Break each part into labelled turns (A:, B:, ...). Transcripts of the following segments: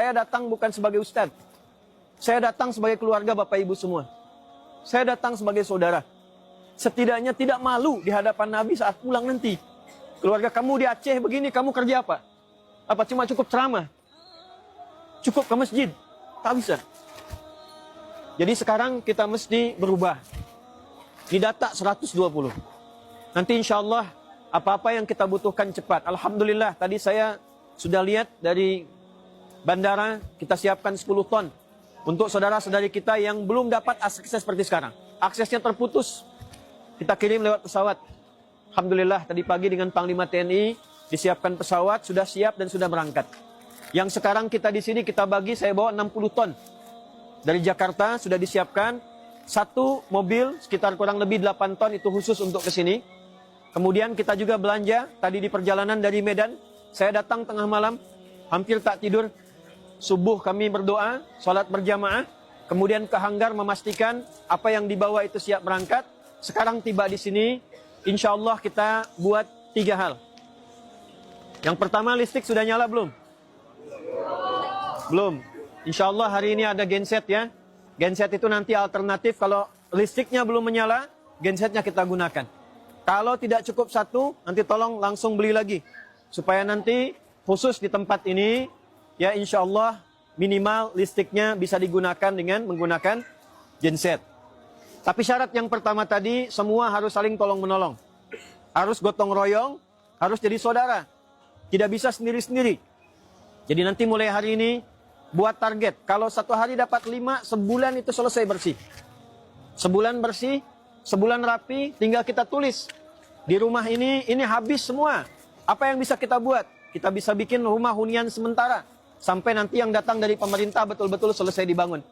A: saya datang bukan sebagai ustadz. Saya datang sebagai keluarga Bapak Ibu semua. Saya datang sebagai saudara. Setidaknya tidak malu di hadapan Nabi saat pulang nanti. Keluarga kamu di Aceh begini, kamu kerja apa? Apa cuma cukup ceramah? Cukup ke masjid? Tak bisa. Jadi sekarang kita mesti berubah. Di data 120. Nanti insya Allah apa-apa yang kita butuhkan cepat. Alhamdulillah tadi saya sudah lihat dari bandara kita siapkan 10 ton. Untuk saudara-saudari kita yang belum dapat akses seperti sekarang. Aksesnya terputus. Kita kirim lewat pesawat. Alhamdulillah tadi pagi dengan Panglima TNI disiapkan pesawat, sudah siap dan sudah berangkat. Yang sekarang kita di sini kita bagi, saya bawa 60 ton. Dari Jakarta sudah disiapkan. Satu mobil sekitar kurang lebih 8 ton itu khusus untuk ke sini. Kemudian kita juga belanja. Tadi di perjalanan dari Medan, saya datang tengah malam, hampir tak tidur. Subuh kami berdoa, sholat berjamaah, kemudian ke hanggar memastikan apa yang dibawa itu siap berangkat. Sekarang tiba di sini, insya Allah kita buat 3 hal. Yang pertama, listrik sudah nyala belum? Belum. Insya Allah hari ini ada genset ya. Genset itu nanti alternatif, kalau listriknya belum menyala, gensetnya kita gunakan. Kalau tidak cukup satu, nanti tolong langsung beli lagi. Supaya nanti khusus di tempat ini, ya insya Allah minimal listriknya bisa digunakan dengan menggunakan genset. Tapi syarat yang pertama tadi, semua harus saling tolong-menolong. Harus gotong royong, harus jadi saudara. Tidak bisa sendiri-sendiri. Jadi nanti mulai hari ini, buat target. Kalau satu hari dapat 5, sebulan itu selesai bersih. Sebulan bersih, sebulan rapi, tinggal kita tulis. Di rumah ini habis semua. Apa yang bisa kita buat? Kita bisa bikin rumah hunian sementara. Sampai nanti yang datang dari pemerintah betul-betul selesai dibangun.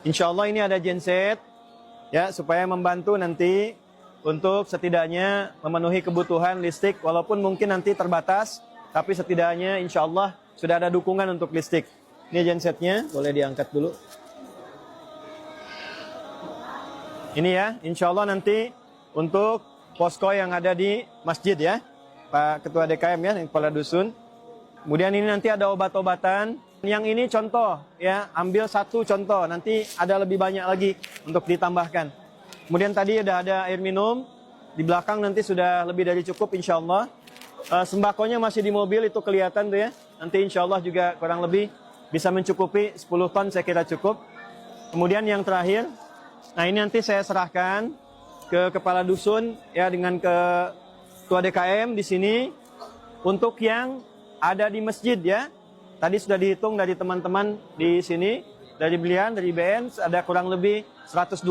A: Insya Allah ini ada genset. Ya, supaya membantu nanti untuk setidaknya memenuhi kebutuhan listrik. Walaupun mungkin nanti terbatas. Tapi setidaknya insya Allah sudah ada dukungan untuk listrik. Ini gensetnya, boleh diangkat dulu. Ini ya, insya Allah nanti untuk posko yang ada di masjid ya. Pak Ketua DKM ya, yang kepala dusun. Kemudian ini nanti ada obat-obatan. Yang ini contoh ya, ambil satu contoh. Nanti ada lebih banyak lagi untuk ditambahkan. Kemudian tadi ada air minum. Di belakang nanti sudah lebih dari cukup insya Allah. Sembakonya masih di mobil itu kelihatan tuh ya. Nanti insya Allah juga kurang lebih bisa mencukupi 10 ton saya kira cukup. Kemudian yang terakhir, nah ini nanti saya serahkan ke kepala dusun ya dengan ke Ketua DKM di sini untuk yang ada di masjid ya. Tadi sudah dihitung dari teman-teman di sini, dari belian, dari BN ada kurang lebih 120.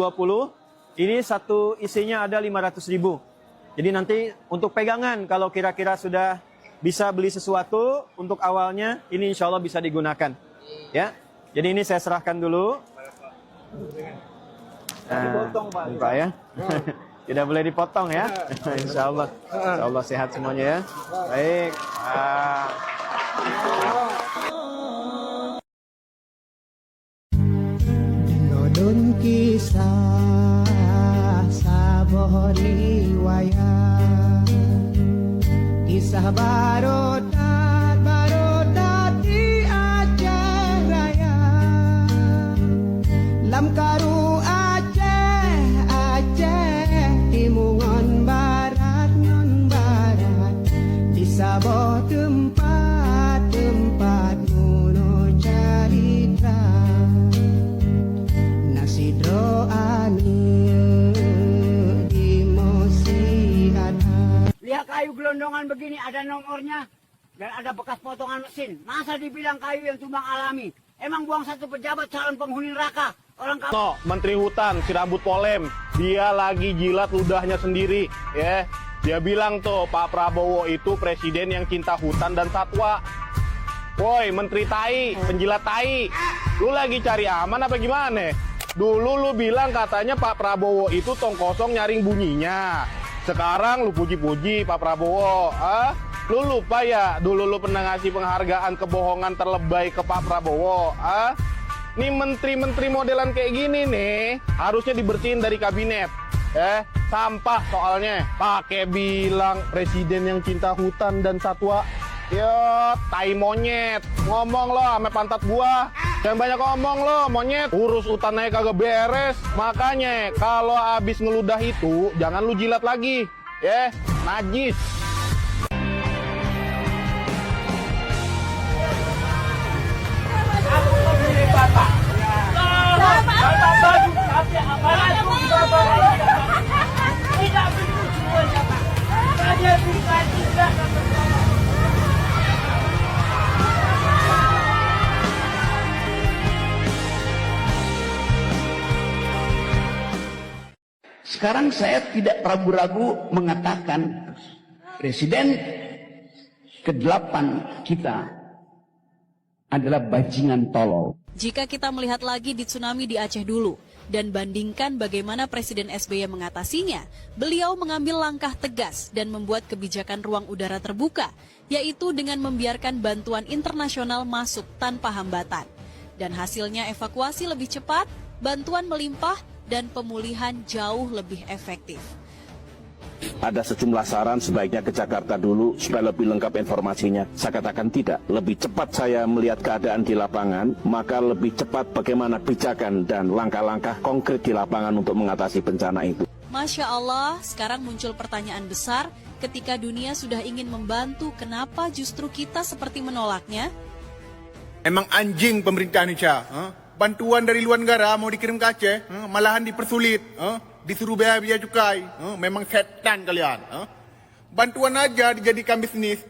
A: Ini satu isinya ada 500.000. Jadi nanti untuk pegangan kalau kira-kira sudah bisa beli sesuatu untuk awalnya ini insya Allah bisa digunakan. Ya. Jadi ini saya serahkan dulu. Pak ya. Tidak boleh dipotong ya. Insya Allah. Insya Allah sehat semuanya ya. Baik.
B: Nodon kisah saboh riwayat, kisah barodat di Aceh Raya. Lam karu Aceh timungan barat non barat, di saboh tempat nuno carita. Nasi doani di mosi ada.
C: Lihat kayu gelondongan begini ada nomornya dan ada bekas potongan mesin. Masa dibilang kayu yang tumbang alami? Emang buang satu pejabat calon penghuni neraka? Orang kamu.
D: No, Menteri Hutan si rambut polem, dia lagi jilat ludahnya sendiri, ya. Dia bilang tuh Pak Prabowo itu presiden yang cinta hutan dan satwa. Woi, Menteri Tai, penjilat tai, lu lagi cari aman apa gimana? Dulu lu bilang katanya Pak Prabowo itu tong kosong nyaring bunyinya. Sekarang lu puji-puji Pak Prabowo, Lu lupa ya, dulu lu pernah ngasih penghargaan kebohongan terlebay ke Pak Prabowo, Nih menteri-menteri modelan kayak gini nih, harusnya dibersihin dari kabinet. Sampah soalnya. Pakai bilang presiden yang cinta hutan dan satwa. Ya, tai monyet. Ngomong lo sama pantat gua. Jangan banyak ngomong lo, monyet. Urus utan aja kagak beres. Makanya, kalau abis ngeludah itu, jangan lu jilat lagi. Ya, najis.
E: Sekarang saya tidak ragu-ragu mengatakan presiden ke-8 kita adalah bajingan tolol.
F: Jika kita melihat lagi di tsunami di Aceh dulu dan bandingkan bagaimana Presiden SBY mengatasinya, beliau mengambil langkah tegas dan membuat kebijakan ruang udara terbuka, yaitu dengan membiarkan bantuan internasional masuk tanpa hambatan. Dan hasilnya evakuasi lebih cepat, bantuan melimpah, dan pemulihan jauh lebih efektif.
G: Ada sejumlah saran sebaiknya ke Jakarta dulu supaya lebih lengkap informasinya. Saya katakan tidak. Lebih cepat saya melihat keadaan di lapangan, maka lebih cepat bagaimana kebijakan dan langkah-langkah konkret di lapangan untuk mengatasi bencana itu.
F: Masya Allah, sekarang muncul pertanyaan besar, ketika dunia sudah ingin membantu, kenapa justru kita seperti menolaknya?
H: Emang anjing pemerintah Indonesia. Bantuan dari luar negara mau dikirim ke Aceh, malahan dipersulit. Disuruh bayar biaya cukai. Memang setan kalian. Bantuan aja dijadikan bisnis.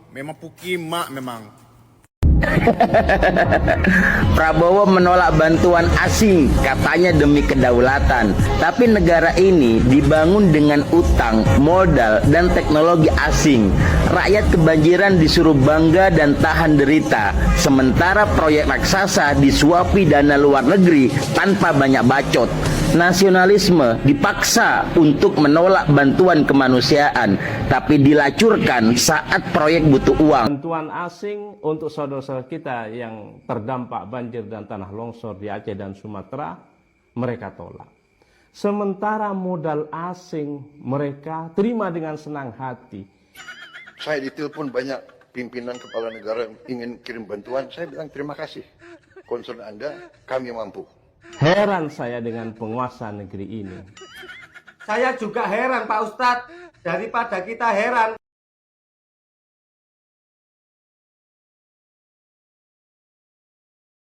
H: Memang pukimak memang.
I: Prabowo menolak bantuan asing, katanya demi kedaulatan. Tapi negara ini dibangun dengan utang, modal, dan teknologi asing. Rakyat kebanjiran disuruh bangga dan tahan derita. Sementara proyek raksasa disuapi dana luar negeri tanpa banyak bacot. Nasionalisme dipaksa untuk menolak bantuan kemanusiaan, tapi dilacurkan saat proyek butuh uang.
J: Bantuan asing untuk saudara-saudara kita yang terdampak banjir dan tanah longsor di Aceh dan Sumatera, mereka tolak. Sementara modal asing mereka terima dengan senang hati.
K: Saya ditelepon banyak pimpinan kepala negara yang ingin kirim bantuan, saya bilang terima kasih. Concern Anda, kami mampu.
J: Heran saya dengan penguasa negeri ini.
A: Saya juga heran Pak Ustadz. Daripada kita heran,